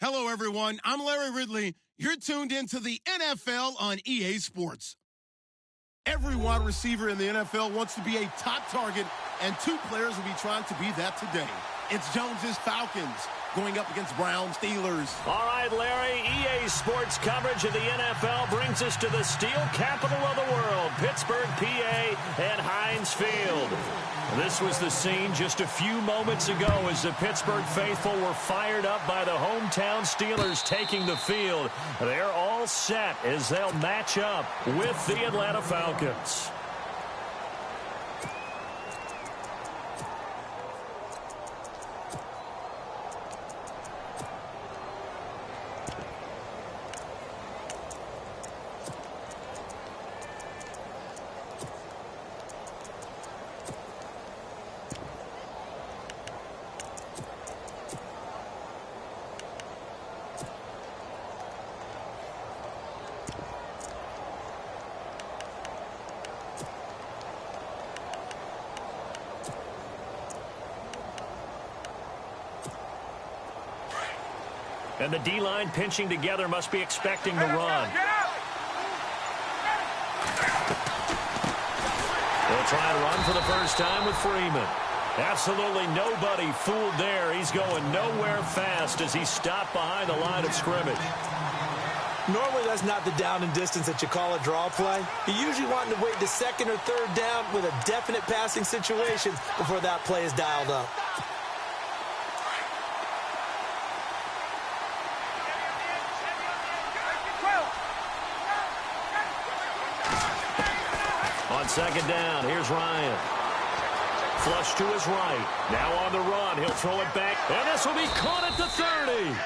Hello, everyone. I'm Larry Ridley. You're tuned into the NFL on EA Sports. Every wide receiver in the NFL wants to be a top target, and two players will be trying to be that today. It's Jones's Falcons going up against Browns Steelers. All right, Larry, EA Sports coverage of the NFL brings us to the steel capital of the world, Pittsburgh, PA, and Heinz Field. This was the scene just a few moments ago as the Pittsburgh faithful were fired up by the hometown Steelers taking the field. They're all set as they'll match up with the Atlanta Falcons. And the D-line pinching together must be expecting the run. They'll try and run for the first time with Freeman. Absolutely nobody fooled there. He's going nowhere fast as he stopped behind the line of scrimmage. Normally, that's not the down and distance that you call a draw play. You usually want to wait to second or third down with a definite passing situation before that play is dialed up. On second down, here's Ryan. Flush to his right. Now on the run. He'll throw it back, and this will be caught at the 30.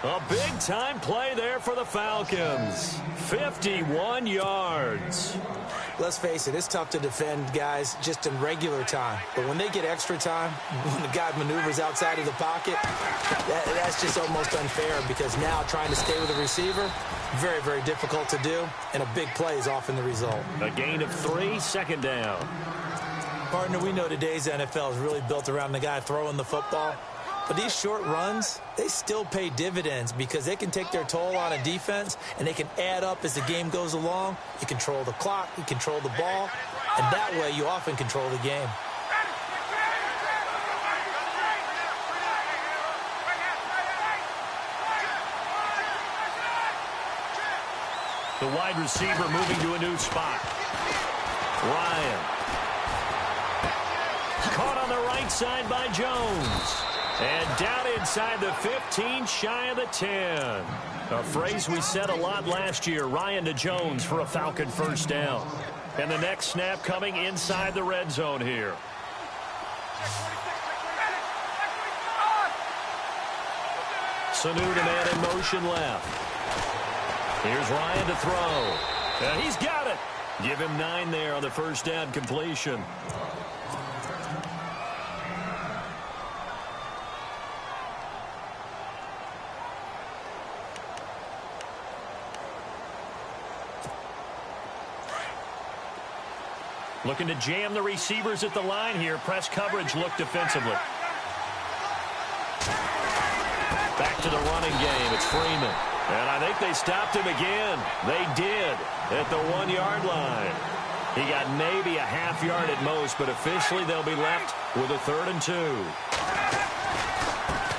A big-time play there for the Falcons. 51 yards. Let's face it, it's tough to defend guys just in regular time. But when they get extra time, when the guy maneuvers outside of the pocket, that's just almost unfair because now trying to stay with the receiver, very, very difficult to do, and a big play is often the result. A gain of 3, second down. Partner, we know today's NFL is really built around the guy throwing the football. But these short runs, they still pay dividends because they can take their toll on a defense and they can add up as the game goes along. You control the clock, you control the ball, and that way you often control the game. The wide receiver moving to a new spot. Ryan. Caught on the right side by Jones. And down inside the 15, shy of the 10. A phrase we said a lot last year, Ryan to Jones for a Falcon first down. And the next snap coming inside the red zone here. Sanu, the man in motion left. Here's Ryan to throw. And he's got it. Give him 9 there on the first down completion. Looking to jam the receivers at the line here. Press coverage look defensively. Back to the running game. It's Freeman. And I think they stopped him again. They did at the 1-yard line. He got maybe a half yard at most, but officially they'll be left with a 3rd and 2.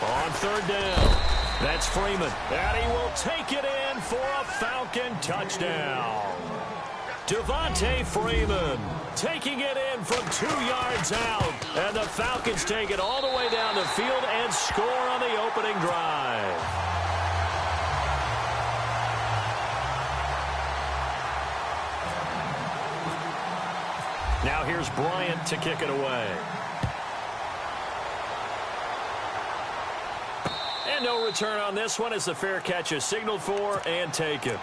On 3rd down, that's Freeman. And he will take it in for a Falcon touchdown. Devontae Freeman taking it in from 2 yards out. And the Falcons take it all the way down the field and score on the opening drive. Now here's Bryant to kick it away. And no return on this one as the fair catch is signaled for and taken.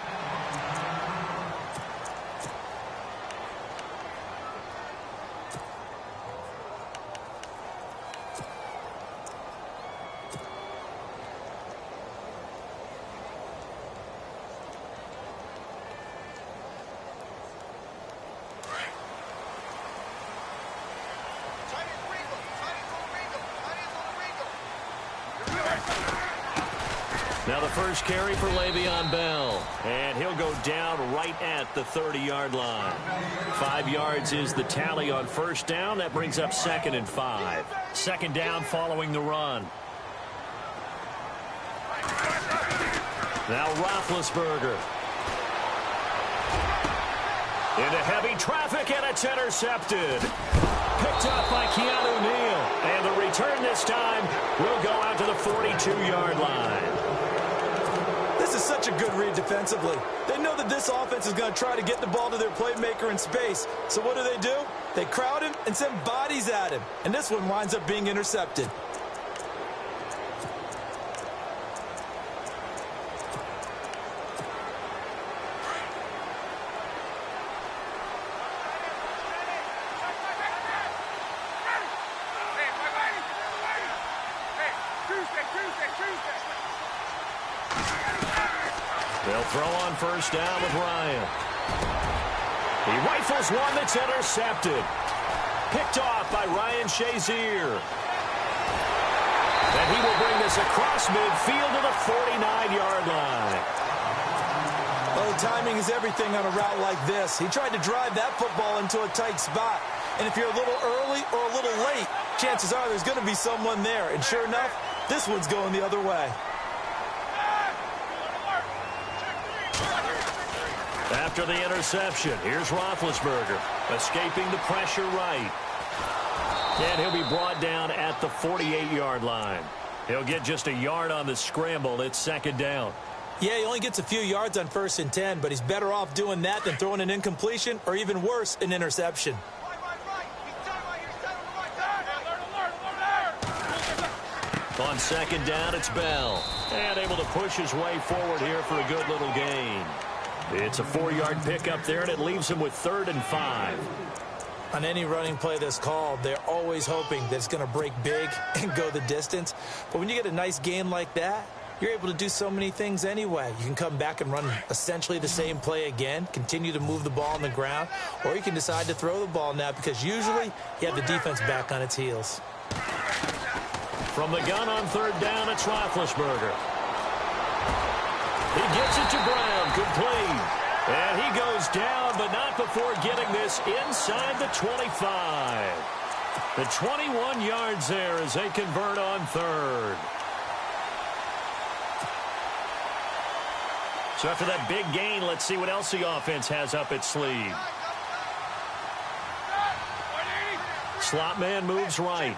Now the first carry for Le'Veon Bell, and he'll go down right at the 30-yard line. 5 yards is the tally on first down. That brings up 2nd and 5. Second down following the run. Now Roethlisberger. Into heavy traffic, and it's intercepted. Picked up by Keanu Neal. And the return this time will go out to the 42-yard line. This is such a good read defensively. They know that this offense is going to try to get the ball to their playmaker in space. So what do? They crowd him and send bodies at him. And this one winds up being intercepted. They'll throw on first down with Ryan. He rifles one that's intercepted. Picked off by Ryan Shazier. And he will bring this across midfield to the 49-yard line. Well, timing is everything on a route like this. He tried to drive that football into a tight spot. And if you're a little early or a little late, chances are there's going to be someone there. And sure enough, this one's going the other way. After the interception, here's Roethlisberger, escaping the pressure right. And he'll be brought down at the 48-yard line. He'll get just a yard on the scramble. It's second down. Yeah, he only gets a few yards on 1st and 10, but he's better off doing that than throwing an incompletion or even worse, an interception. On second down, it's Bell. And able to push his way forward here for a good little gain. It's a 4-yard pickup there, and it leaves him with 3rd and 5. On any running play that's called, they're always hoping that it's going to break big and go the distance. But when you get a nice gain like that, you're able to do so many things anyway. You can come back and run essentially the same play again, continue to move the ball on the ground, or you can decide to throw the ball now because usually you have the defense back on its heels. From the gun on 3rd down, it's Roethlisberger. He gets it to Brown, complete. And he goes down, but not before getting this inside the 25. The 21 yards there as they convert on 3rd. So after that big gain, let's see what else the offense has up its sleeve. Slot man moves right.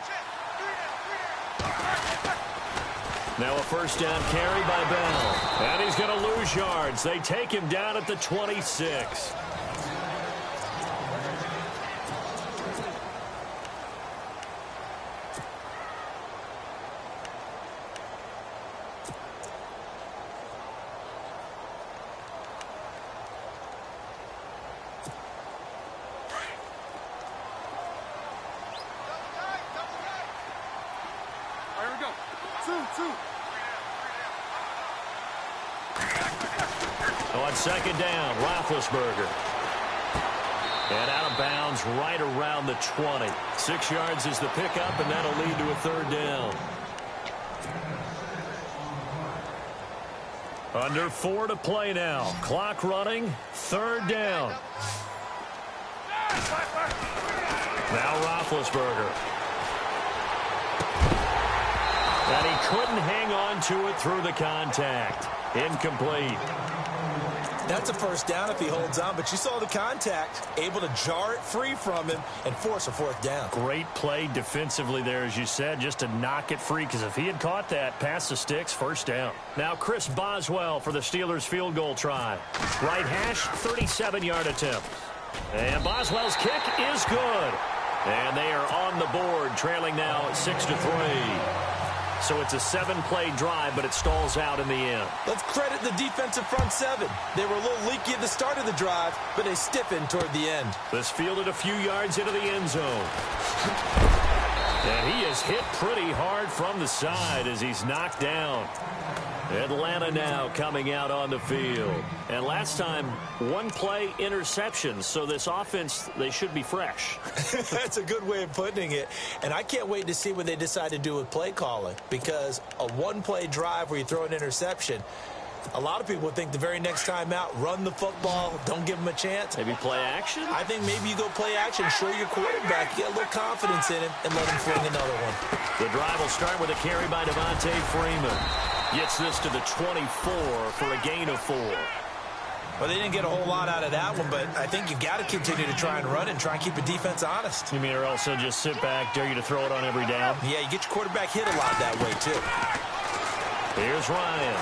Now a first down carry by Bell. And he's going to lose yards. They take him down at the 26. On second down, Roethlisberger. And out of bounds right around the 20. 6 yards is the pickup, and that'll lead to a 3rd down. Under 4 to play now. Clock running, 3rd down. Now Roethlisberger. And he couldn't hang on to it through the contact. Incomplete. That's a first down if he holds on, but you saw the contact, able to jar it free from him and force a 4th down. Great play defensively there, as you said, just to knock it free, because if he had caught that, past the sticks, 1st down. Now Chris Boswell for the Steelers field goal try. Right hash, 37-yard attempt. And Boswell's kick is good. And they are on the board, trailing now 6-3. So it's a 7-play drive, but it stalls out in the end. Let's credit the defensive front 7. They were a little leaky at the start of the drive, but they stiffened toward the end. This fielded a few yards into the end zone. And he is hit pretty hard from the side as he's knocked down. Atlanta now coming out on the field. And last time, one play interception. So this offense, they should be fresh. That's a good way of putting it. And I can't wait to see what they decide to do with play calling. Because a one-play drive where you throw an interception, a lot of people think the very next time out, run the football, don't give them a chance. Maybe play action? I think maybe you go play action, show your quarterback, get a little confidence in him, and let him fling another one. The drive will start with a carry by Devontae Freeman. Gets this to the 24 for a gain of 4. Well, they didn't get a whole lot out of that one, but I think you've got to continue to try and run and try and keep the defense honest. You mean or also just sit back, dare you to throw it on every down? Yeah, you get your quarterback hit a lot that way, too. Here's Ryan.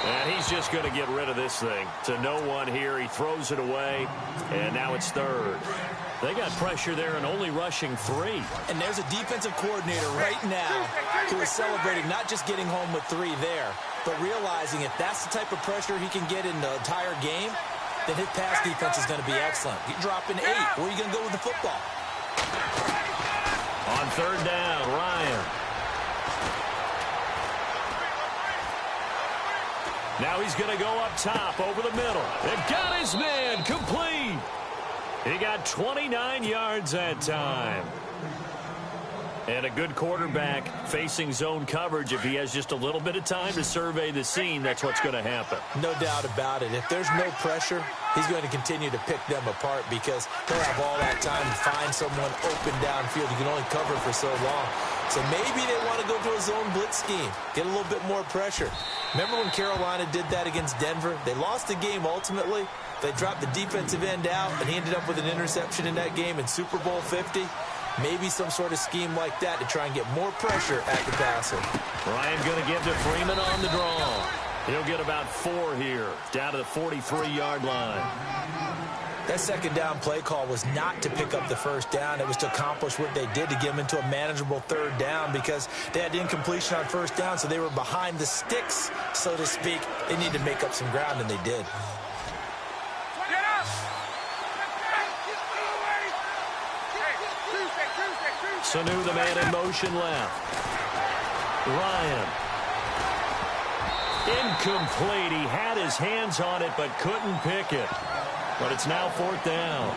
And he's just going to get rid of this thing. To no one here. He throws it away, and now it's third. They got pressure there and only rushing 3. And there's a defensive coordinator right now who is celebrating not just getting home with 3 there, but realizing if that's the type of pressure he can get in the entire game, then his pass defense is going to be excellent. You're dropping 8. Where are you going to go with the football? On third down, Ryan. Now he's going to go up top over the middle. It got his man complete. He got 29 yards that time. And a good quarterback facing zone coverage. If he has just a little bit of time to survey the scene, that's what's going to happen. No doubt about it. If there's no pressure, he's going to continue to pick them apart because he'll have all that time to find someone open downfield. You can only cover for so long. So maybe they want to go to a zone blitz scheme, get a little bit more pressure. Remember when Carolina did that against Denver? They lost the game ultimately. They dropped the defensive end out, and he ended up with an interception in that game in Super Bowl 50. Maybe some sort of scheme like that to try and get more pressure at the passer. Ryan going to give to Freeman on the draw. He'll get about 4 here, down to the 43-yard line. That second down play call was not to pick up the first down. It was to accomplish what they did to get them into a manageable third down because they had incompletion on first down, so they were behind the sticks, so to speak. They needed to make up some ground, and they did. Sanu, the man in motion left. Ryan. Incomplete. He had his hands on it but couldn't pick it. But it's now 4th down.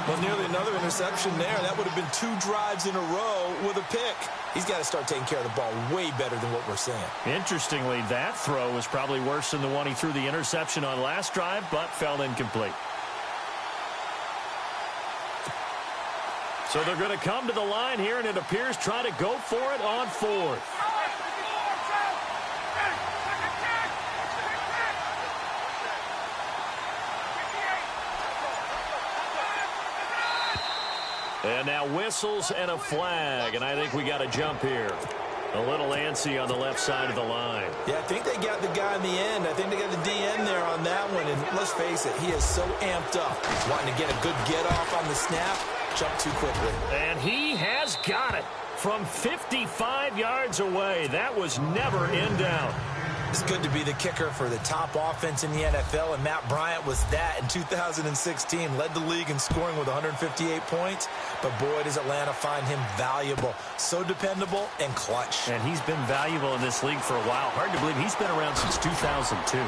Well, nearly another interception there. That would have been 2 drives in a row with a pick. He's got to start taking care of the ball way better than what we're seeing. Interestingly, that throw was probably worse than the one he threw the interception on last drive, but fell incomplete. So they're going to come to the line here, and it appears try to go for it on 4th. And now whistles and a flag, and I think we got a jump here. A little antsy on the left side of the line. Yeah, I think they got the guy in the end. I think they got the DN there on that one. And let's face it, he is so amped up. Wanting to get a good get-off on the snap, jump too quickly. And he has got it from 55 yards away. That was never in doubt. It's good to be the kicker for the top offense in the NFL, and Matt Bryant was that in 2016. Led the league in scoring with 158 points, but boy, does Atlanta find him valuable. So dependable and clutch. And he's been valuable in this league for a while. Hard to believe he's been around since 2002.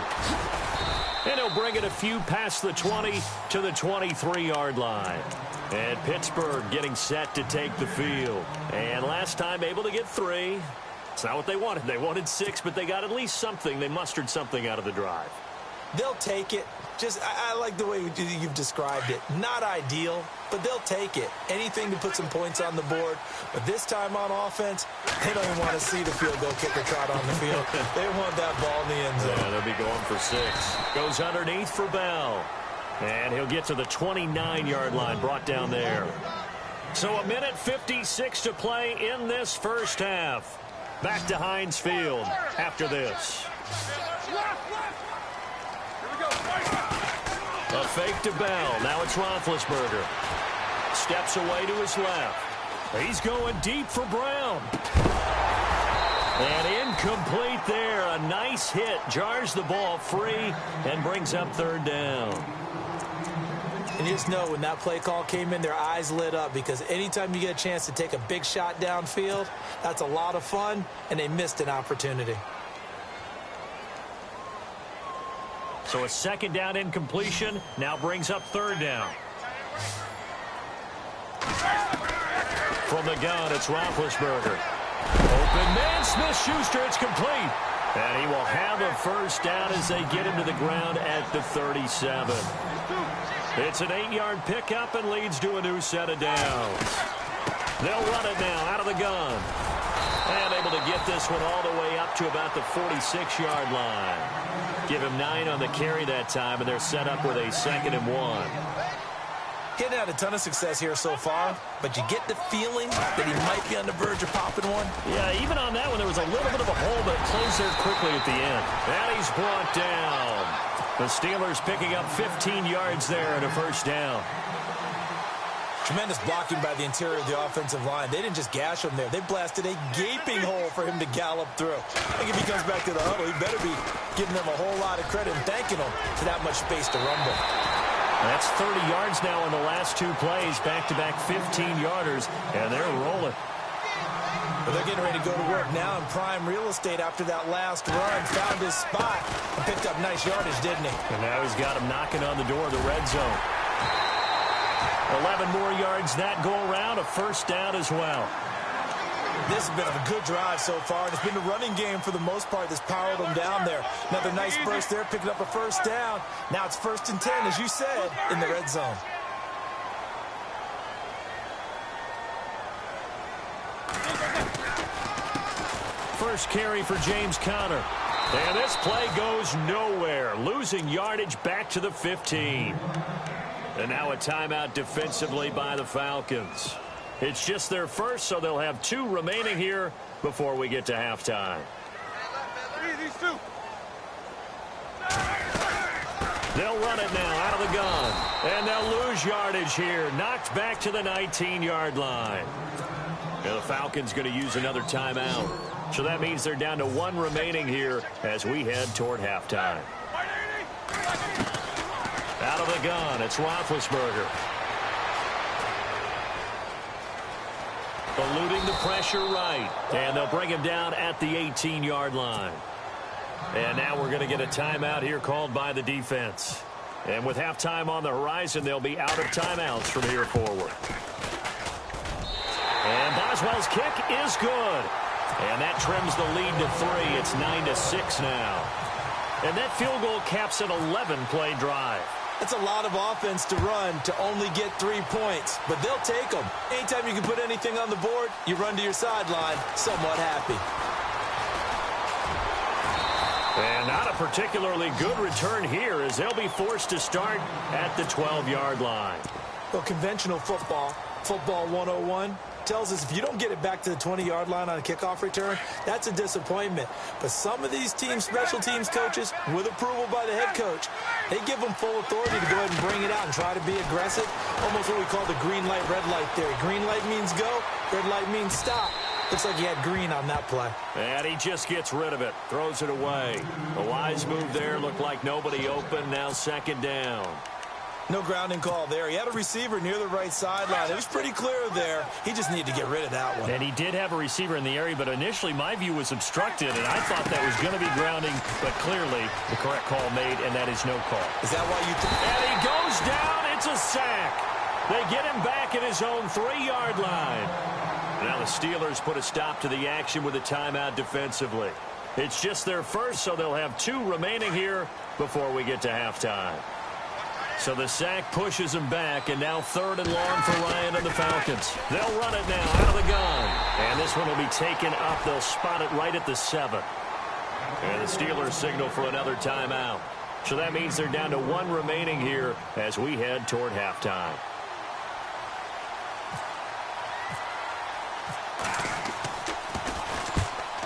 And he'll bring it a few past the 20 to the 23-yard line. And Pittsburgh getting set to take the field. And last time able to get 3. It's not what they wanted. They wanted 6, but they got at least something. They mustered something out of the drive. They'll take it. I like the way you've described it. Not ideal, but they'll take it. Anything to put some points on the board. But this time on offense, they don't even want to see the field goal kicker trot on the field. They want that ball in the end zone. Yeah, they'll be going for 6. Goes underneath for Bell. And he'll get to the 29-yard line, brought down there. So 1:56 to play in this first half. Back to Heinz Field after this. A fake to Bell. Now it's Roethlisberger. Steps away to his left. He's going deep for Brown. And incomplete there. A nice hit. Jars the ball free and brings up 3rd down. And you just know when that play call came in, their eyes lit up, because anytime you get a chance to take a big shot downfield, that's a lot of fun, and they missed an opportunity. So a second down incompletion now brings up third down. From the gun, it's Roethlisberger. Open man, Smith-Schuster, it's complete. And he will have a first down as they get him to the ground at the 37. It's an 8-yard pickup and leads to a new set of downs. They'll run it now out of the gun. And able to get this one all the way up to about the 46-yard line. Give him 9 on the carry that time, and they're set up with a 2nd and 1. Getting had a ton of success here so far, but you get the feeling that he might be on the verge of popping one. Yeah, even on that one, there was a little bit of a hole, but it closed there quickly at the end. And he's brought down. The Steelers picking up 15 yards there and a first down. Tremendous blocking by the interior of the offensive line. They didn't just gash him there. They blasted a gaping hole for him to gallop through. I think if he comes back to the huddle, he better be giving them a whole lot of credit and thanking them for that much space to rumble. That's 30 yards now in the last 2 plays. Back-to-back 15-yarders, and they're rolling. But they're getting ready to go to work now in prime real estate after that last run. Found his spot and picked up nice yardage, didn't he? And now he's got him knocking on the door of the red zone. 11 more yards that go around, a first down as well. This has been a good drive so far, and it's been the running game for the most part that's powered them down there. Another nice burst there, picking up a first down. Now it's 1st and 10, as you said, in the red zone. First carry for James Conner. And this play goes nowhere, losing yardage back to the 15. And now a timeout defensively by the Falcons. It's just their first, so they'll have 2 remaining here before we get to halftime. They'll run it now out of the gun. And they'll lose yardage here. Knocked back to the 19-yard line. Now the Falcons going to use another timeout. So that means they're down to 1 remaining here as we head toward halftime. Out of the gun, it's Roethlisberger. Eluding the pressure right. And they'll bring him down at the 18-yard line. And now we're going to get a timeout here called by the defense. And with halftime on the horizon, they'll be out of timeouts from here forward. And Boswell's kick is good. And that trims the lead to 3. It's 9-6 now. And that field goal caps an 11-play drive. That's a lot of offense to run to only get 3 points, but they'll take them. Anytime you can put anything on the board, you run to your sideline somewhat happy. And not a particularly good return here as they'll be forced to start at the 12-yard line. Well, conventional football 101, tells us if you don't get it back to the 20-yard line on a kickoff return, that's a disappointment. But some of these teams, special teams coaches, with approval by the head coach, they give them full authority to go ahead and bring it out and try to be aggressive. Almost what we call the green light, red light theory. Green light means go, red light means stop. Looks like he had green on that play. And he just gets rid of it, throws it away. A wise move there, looked like nobody open, now 2nd down. No grounding call there. He had a receiver near the right sideline. It was pretty clear there. He just needed to get rid of that one. And he did have a receiver in the area, but initially my view was obstructed, and I thought that was going to be grounding, but clearly the correct call made, and that is no call. Is that why you think? And he goes down. It's a sack. They get him back at his own 3-yard line. Now the Steelers put a stop to the action with a timeout defensively. It's just their first, so they'll have 2 remaining here before we get to halftime. So the sack pushes him back, and now 3rd and long for Ryan and the Falcons. They'll run it now out of the gun. And this one will be taken up. They'll spot it right at the 7. And the Steelers signal for another timeout. So that means they're down to 1 remaining here as we head toward halftime.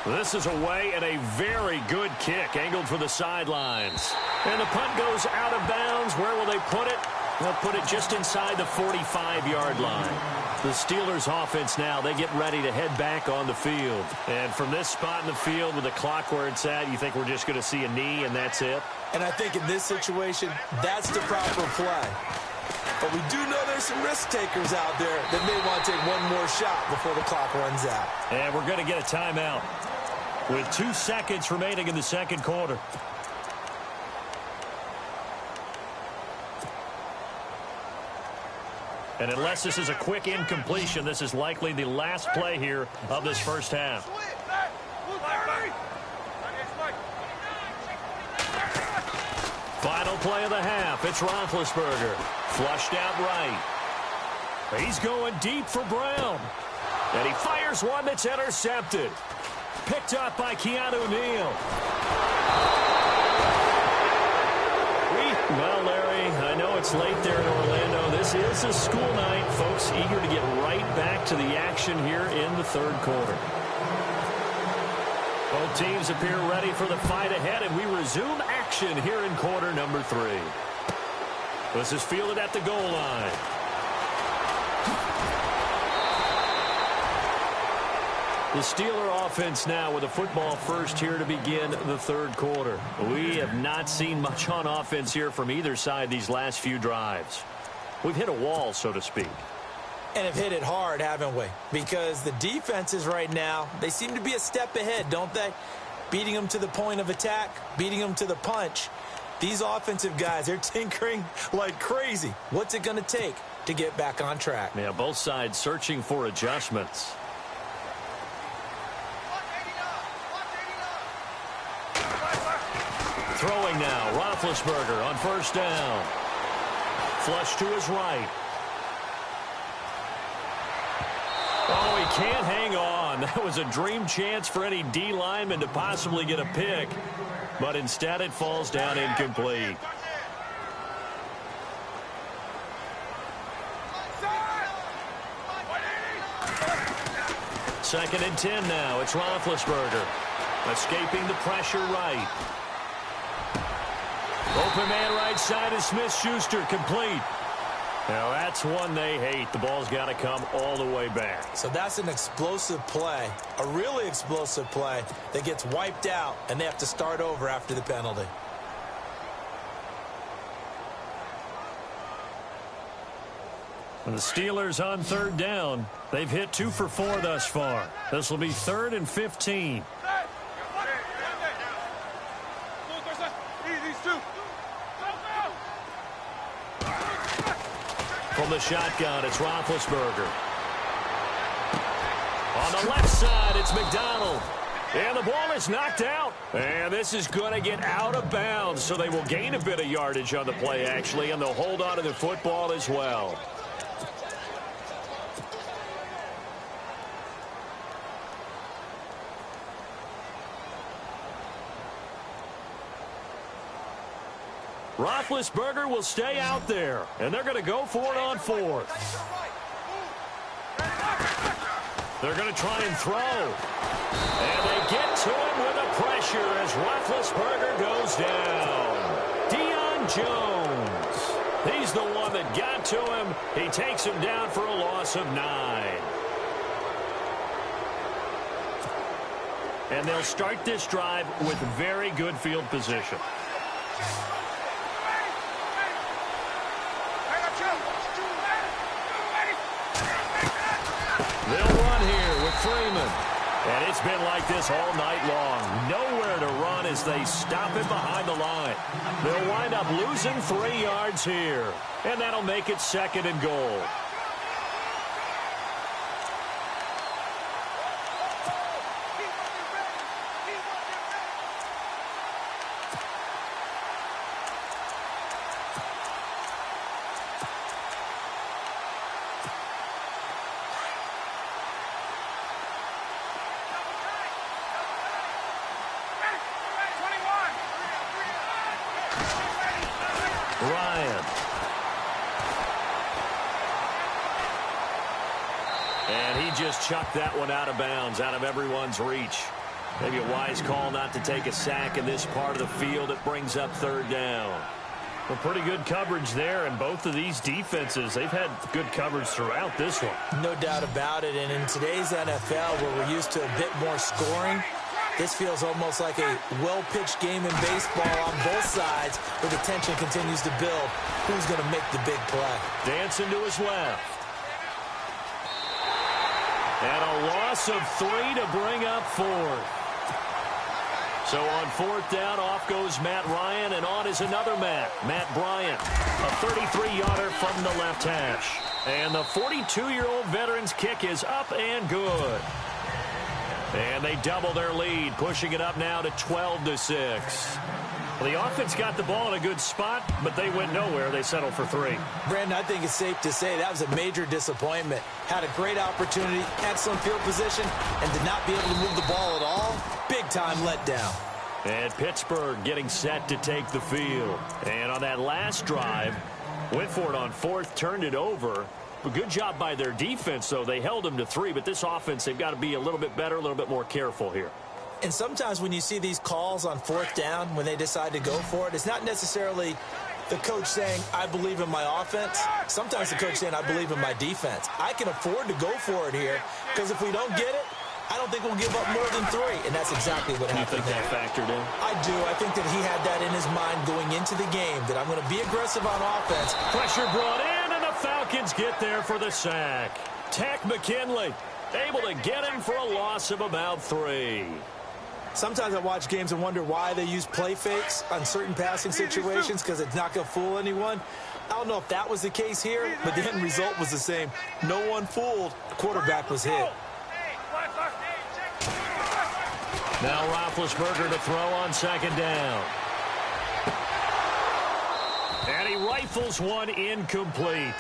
This is away and a very good kick angled for the sidelines. And the punt goes out of bounds. Where will they put it? They'll put it just inside the 45-yard line. The Steelers offense now, they get ready to head back on the field. And from this spot in the field with the clock where it's at, you think we're just going to see a knee and that's it? And I think in this situation, that's the proper play. But we do know there's some risk takers out there that may want to take one more shot before the clock runs out. And we're going to get a timeout with 2 seconds remaining in the second quarter. And unless this is a quick incompletion, this is likely the last play here of this first half. Final play of the half. It's Roethlisberger. Flushed out right. He's going deep for Brown. And he fires one that's intercepted. Picked up by Keanu Neal. Well, Larry, I know it's late there in Orlando. This is a school night. Folks eager to get right back to the action here in the third quarter. Both teams appear ready for the fight ahead, and we resume action here in quarter number 3. This is fielded at the goal line. The Steeler offense now with a football first here to begin the third quarter. We have not seen much on offense here from either side these last few drives. We've hit a wall, so to speak. And have hit it hard, haven't we? Because the defenses right now, they seem to be a step ahead, don't they? Beating them to the point of attack, beating them to the punch. These offensive guys, they're tinkering like crazy. What's it going to take to get back on track? Yeah, both sides searching for adjustments. Throwing now, Roethlisberger on first down. Flush to his right. Oh, he can't hang on. That was a dream chance for any D lineman to possibly get a pick. But instead it falls down incomplete. Second and 10 now. It's Roethlisberger. Escaping the pressure right. Open man right side is Smith-Schuster, complete. Now that's one they hate. The ball's got to come all the way back. So that's an explosive play, a really explosive play that gets wiped out, and they have to start over after the penalty. And the Steelers on third down. They've hit 2 for 4 thus far. This will be 3rd and 15. From the shotgun, it's Roethlisberger. On the left side, it's McDonald. And the ball is knocked out. And this is going to get out of bounds, so they will gain a bit of yardage on the play, actually, and they'll hold on to the football as well. Roethlisberger will stay out there, and they're going to go for it on 4th. They're going to try and throw. And they get to him with the pressure as Roethlisberger goes down. Deion Jones. He's the one that got to him. He takes him down for a loss of 9. And they'll start this drive with very good field position. They'll run here with Freeman. And it's been like this all night long. Nowhere to run as they stop it behind the line. They'll wind up losing 3 yards here. And that'll make it 2nd and goal. Ryan. And he just chucked that one out of bounds, out of everyone's reach. Maybe a wise call not to take a sack in this part of the field. It brings up 3rd down. Well, pretty good coverage there, and both of these defenses, they've had good coverage throughout this one. No doubt about it, and in today's NFL, where we're used to a bit more scoring, This feels almost like a well-pitched game in baseball on both sides where the tension continues to build. Who's going to make the big play? Dancing to his left. And a loss of 3 to bring up 4. So on fourth down, off goes Matt Ryan, and on is another Matt Bryant. A 33-yarder from the left hash. And the 42-year-old veteran's kick is up and good. And they double their lead, pushing it up now to 12-6. The offense got the ball in a good spot, but they went nowhere. They settled for 3. Brandon, I think it's safe to say that was a major disappointment. Had a great opportunity, excellent field position, and did not be able to move the ball at all. Big-time letdown. And Pittsburgh getting set to take the field. And on that last drive, went for it on fourth, turned it over. A good job by their defense, though. They held them to 3, but this offense, they've got to be a little bit better, a little bit more careful here. And sometimes when you see these calls on fourth down, when they decide to go for it, it's not necessarily the coach saying, I believe in my offense. Sometimes the coach saying, I believe in my defense. I can afford to go for it here because if we don't get it, I don't think we'll give up more than 3. And that's exactly what happened there. You think that factored in? I do. I think that he had that in his mind going into the game, that I'm going to be aggressive on offense. Pressure brought in, and the Falcons get there for the sack. Tack McKinley able to get him for a loss of about 3. Sometimes I watch games and wonder why they use play fakes on certain passing situations because it's not going to fool anyone. I don't know if that was the case here, but the end result was the same. No one fooled. The quarterback was hit. Now Roethlisberger to throw on second down. And he rifles one incomplete.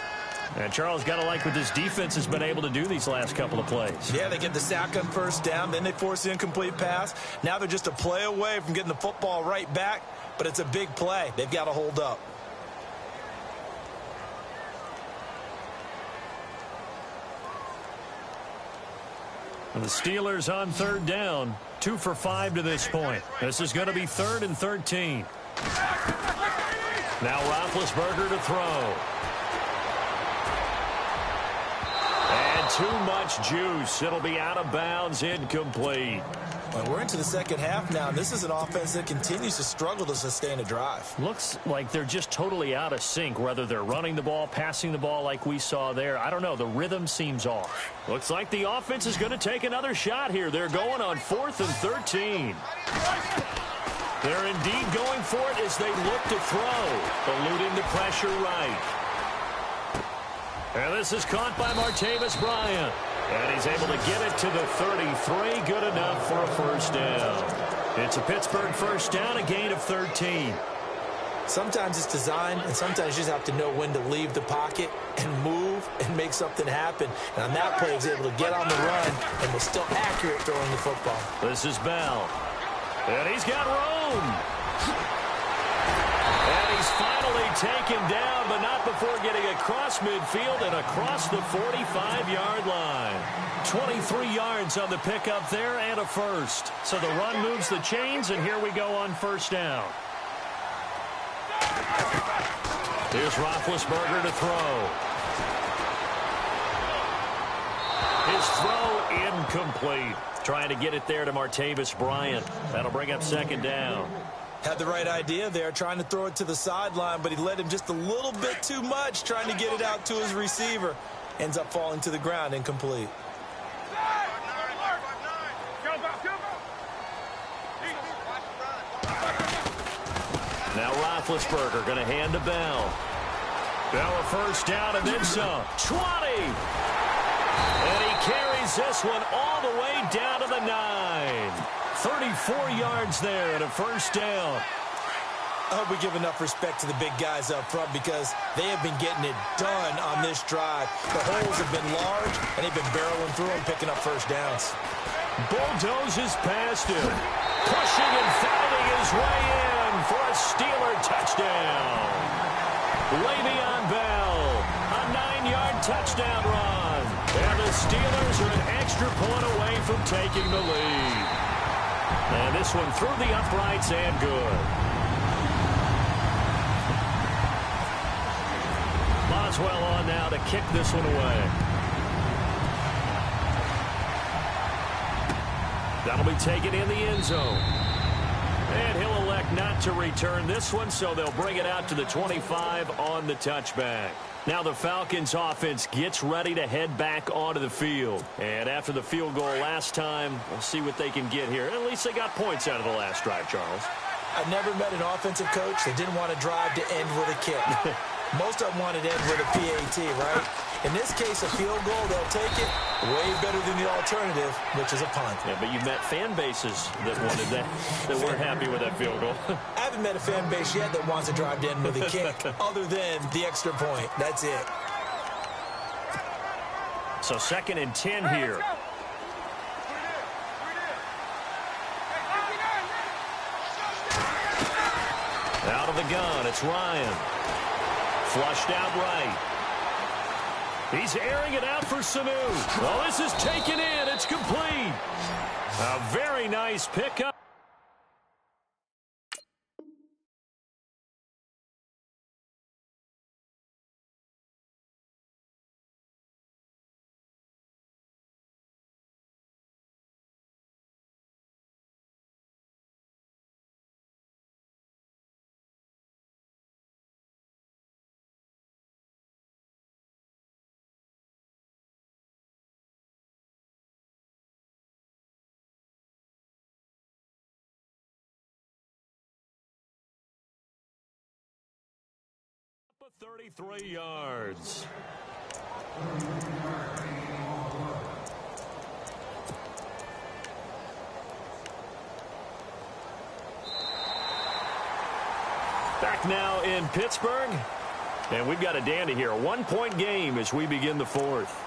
And Charles got to like what this defense has been able to do these last couple of plays. Yeah, they get the sack on first down, then they force the incomplete pass. Now they're just a play away from getting the football right back, but it's a big play. They've got to hold up. And the Steelers on third down, 2 for 5 to this point. This is going to be 3rd and 13. Now Roethlisberger to throw. And too much juice. It'll be out of bounds, incomplete. Well, we're into the second half now, and this is an offense that continues to struggle to sustain a drive. Looks like they're just totally out of sync, whether they're running the ball, passing the ball like we saw there. I don't know. The rhythm seems off. Looks like the offense is going to take another shot here. They're going on 4th and 13. They're indeed going for it as they look to throw, eluding the pressure right. And this is caught by Martavis Bryant. And he's able to get it to the 33. Good enough for a first down. It's a Pittsburgh first down, a gain of 13. Sometimes it's designed, and sometimes you just have to know when to leave the pocket and move and make something happen. And on that play, he was able to get on the run and was still accurate throwing the football. This is Bell. And he's got room. And he's finally taken down, but not before getting across midfield and across the 45-yard line. 23 yards on the pickup there and a first. So the run moves the chains, and here we go on first down. Here's Roethlisberger to throw. His throw incomplete. Trying to get it there to Martavis Bryant. That'll bring up second down. Had the right idea there, trying to throw it to the sideline, but he led him just a little bit too much, trying to get it out to his receiver. Ends up falling to the ground, incomplete. Now Roethlisberger going to hand to Bell. Bell a first down and then some. 20! And he carries this one all the way down to the 9. 34 yards there and a first down. I hope we give enough respect to the big guys up front because they have been getting it done on this drive. The holes have been large, and they've been barreling through and picking up first downs. Bulldozes past him. Pushing and fighting his way in for a Steeler touchdown. Le'Veon Bell, a 9-yard touchdown run. And the Steelers are an extra point away from taking the lead. And this one through the uprights and good. Boswell on now to kick this one away. That'll be taken in the end zone. And he'll elect not to return this one, so they'll bring it out to the 25 on the touchback. Now the Falcons offense gets ready to head back onto the field. And after the field goal last time, we'll see what they can get here. At least they got points out of the last drive, Charles. I've never met an offensive coach that didn't want to drive to end with a kick. Most of them wanted to end with a PAT, right? In this case, a field goal, they'll take it way better than the alternative, which is a punt. Yeah, but you met fan bases that wanted that, that weren't happy with that field goal. I haven't met a fan base yet that wants to drive to end with a kick other than the extra point. That's it. So 2nd and 10 here. Out of the gun, it's Ryan. Flushed out right. He's airing it out for Sanu. Well, this is taken in. It's complete. A very nice pickup. For 33 yards. Back now in Pittsburgh. And we've got a dandy here. A 1-point game as we begin the 4th.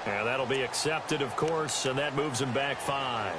And that'll be accepted, of course, and that moves him back 5.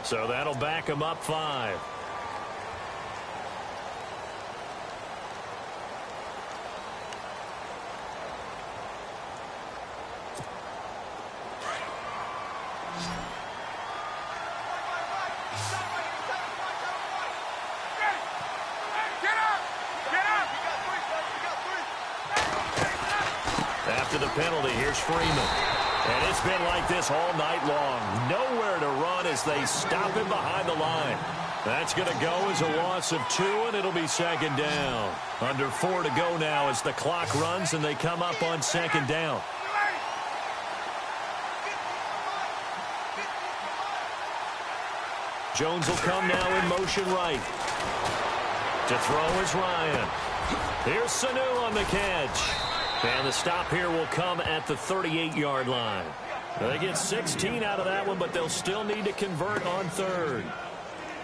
So that'll back him up 5. After the penalty, here's Freeman. And it's been like this all night long. Nowhere to run as they stop him behind the line. That's going to go as a loss of 2, and it'll be 2nd down. Under 4 to go now as the clock runs, and they come up on 2nd down. Jones will come now in motion right. To throw is Ryan. Here's Sanu on the catch. And the stop here will come at the 38-yard line. They get 16 out of that one, but they'll still need to convert on 3rd.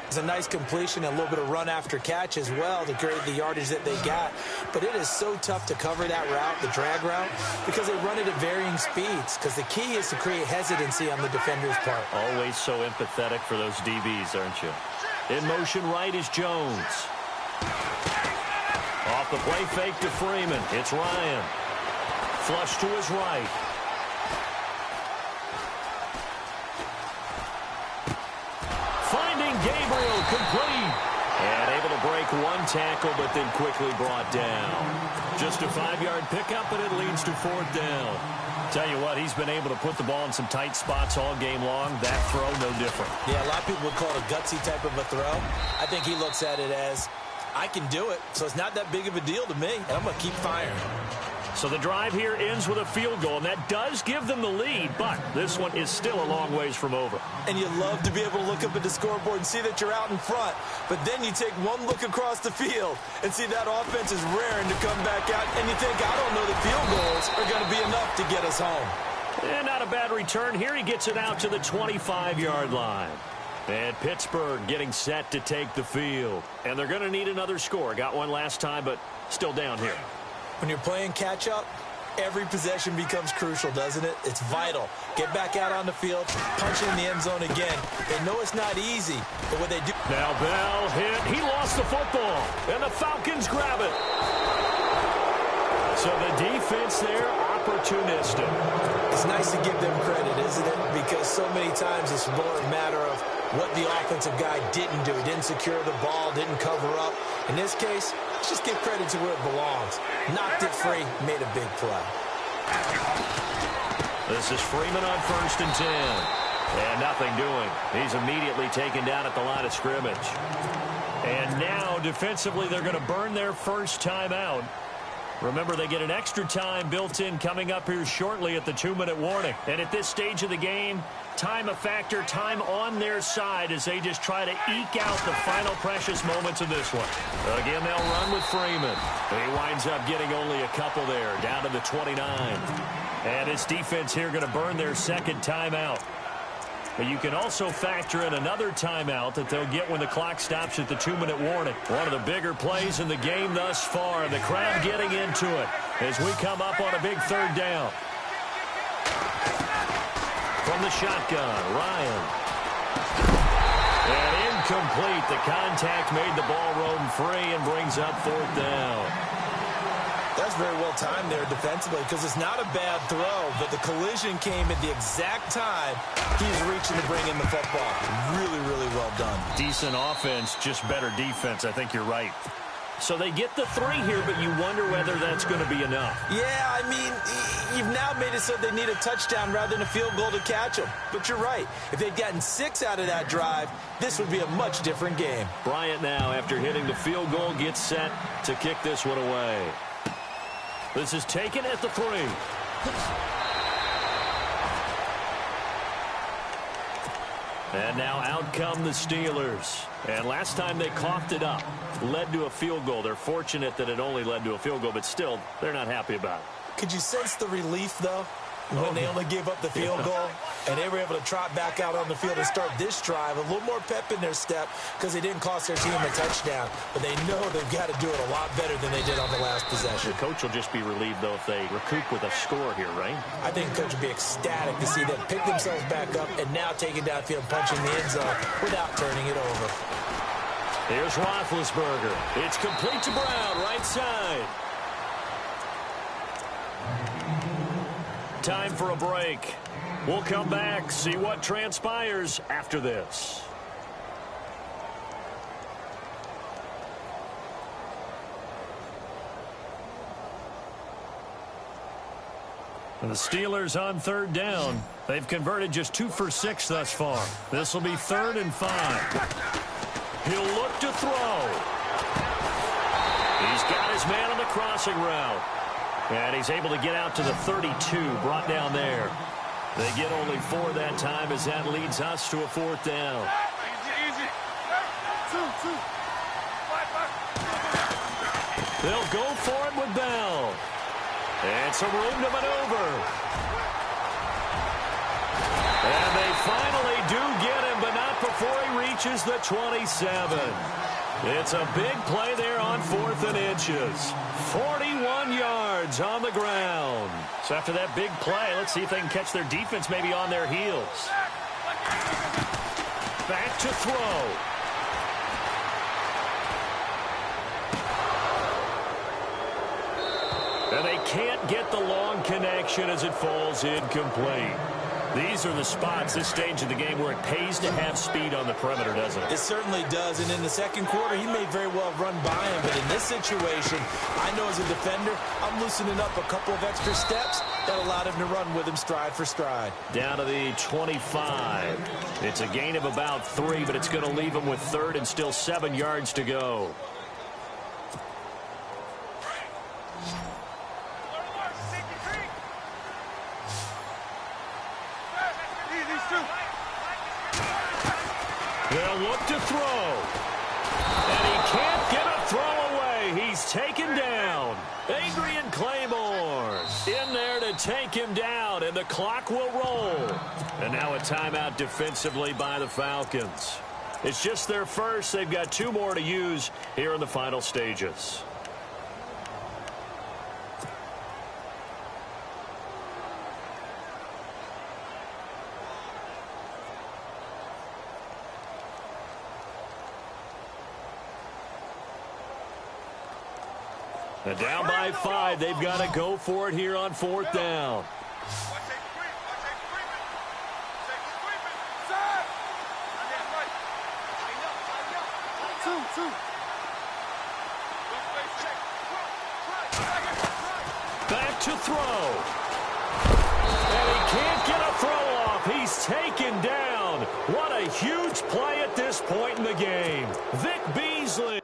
It's a nice completion and a little bit of run after catch as well to create the yardage that they got. But it is so tough to cover that route, the drag route, because they run it at varying speeds. Because the key is to create hesitancy on the defender's part. Always so empathetic for those DBs, aren't you? In motion right is Jones. The play fake to Freeman. It's Ryan. Flush to his right. Finding Gabriel, complete. And able to break one tackle, but then quickly brought down. Just a 5-yard pickup, and it leads to 4th down. Tell you what, he's been able to put the ball in some tight spots all game long. That throw, no different. Yeah, a lot of people would call it a gutsy type of a throw. I think he looks at it as, I can do it, so it's not that big of a deal to me, and I'm going to keep firing. So the drive here ends with a field goal, and that does give them the lead, but this one is still a long ways from over. And you love to be able to look up at the scoreboard and see that you're out in front, but then you take one look across the field and see that offense is raring to come back out, and you think, I don't know that field goals are going to be enough to get us home. And not a bad return here. He gets it out to the 25-yard line. And Pittsburgh getting set to take the field. And they're going to need another score. Got one last time, but still down here. When you're playing catch-up, every possession becomes crucial, doesn't it? It's vital. Get back out on the field, punch it in the end zone again. They know it's not easy, but what they do... Now Bell hit. He lost the football, and the Falcons grab it. So the defense there, opportunistic. It's nice to give them credit, isn't it? Because so many times it's more a matter of what the offensive guy didn't do. He didn't secure the ball, didn't cover up. In this case, let's just give credit to where it belongs. Knocked it free, made a big play. This is Freeman on 1st and 10. And nothing doing. He's immediately taken down at the line of scrimmage. And now, defensively, they're going to burn their first timeout. Remember, they get an extra time built in coming up here shortly at the 2-minute warning. And at this stage of the game, time a factor, time on their side as they just try to eke out the final precious moments of this one. Again, they'll run with Freeman. He winds up getting only a couple there, down to the 29. And his defense here going to burn their second timeout. But you can also factor in another timeout that they'll get when the clock stops at the 2-minute warning. One of the bigger plays in the game thus far. The crowd getting into it as we come up on a big 3rd down. From the shotgun, Ryan. And incomplete. The contact made the ball roam free and brings up 4th down. That's very well timed there defensively because it's not a bad throw, but the collision came at the exact time he's reaching to bring in the football. Really, really well done. Decent offense, just better defense. I think you're right. So they get the 3 here, but you wonder whether that's going to be enough. Yeah, I mean, you've now made it so they need a touchdown rather than a field goal to catch them. But you're right. If they'd gotten 6 out of that drive, this would be a much different game. Bryant now, after hitting the field goal, gets set to kick this one away. This is taken at the 3. And now out come the Steelers. And last time they coughed it up, led to a field goal. They're fortunate that it only led to a field goal, but still, they're not happy about it. Could you sense the relief, though, when they only gave up the field goal? And they were able to trot back out on the field and start this drive. A little more pep in their step because they didn't cost their team a touchdown. But they know they've got to do it a lot better than they did on the last possession. The coach will just be relieved, though, if they recoup with a score here, right? I think the coach will be ecstatic to see them pick themselves back up and now take it downfield and punch in the end zone without turning it over. Here's Roethlisberger. It's complete to Brown, right side. Time for a break. We'll come back, see what transpires after this. And the Steelers on 3rd down. They've converted just 2 for 6 thus far. This will be 3rd and 5. He'll look to throw. He's got his man on the crossing route. And he's able to get out to the 32, brought down there. They get only 4 that time as that leads us to a 4th down. Easy. 2. They'll go for it with Bell. And some room to maneuver. And they finally do get him, but not before he reaches the 27. It's a big play there on 4th and inches. 41 yards on the ground. So after that big play, let's see if they can catch their defense maybe on their heels. Back to throw. And they can't get the long connection as it falls incomplete. These are the spots, this stage of the game, where it pays to have speed on the perimeter, doesn't it? It certainly does. And in the second quarter, he may very well run by him. But in this situation, I know as a defender, I'm loosening up a couple of extra steps that allowed him to run with him stride for stride. Down to the 25. It's a gain of about 3, but it's going to leave him with third and still 7 yards to go. They'll look to throw. And he can't get a throw away. He's taken down. Adrian Claymore in there to take him down, and the clock will roll. And now a timeout defensively by the Falcons. It's just their first. They've got 2 more to use here in the final stages. And down by 5, they've got to go for it here on 4th down. Back to throw. And he can't get a throw off. He's taken down. What a huge play at this point in the game. Vic Beasley.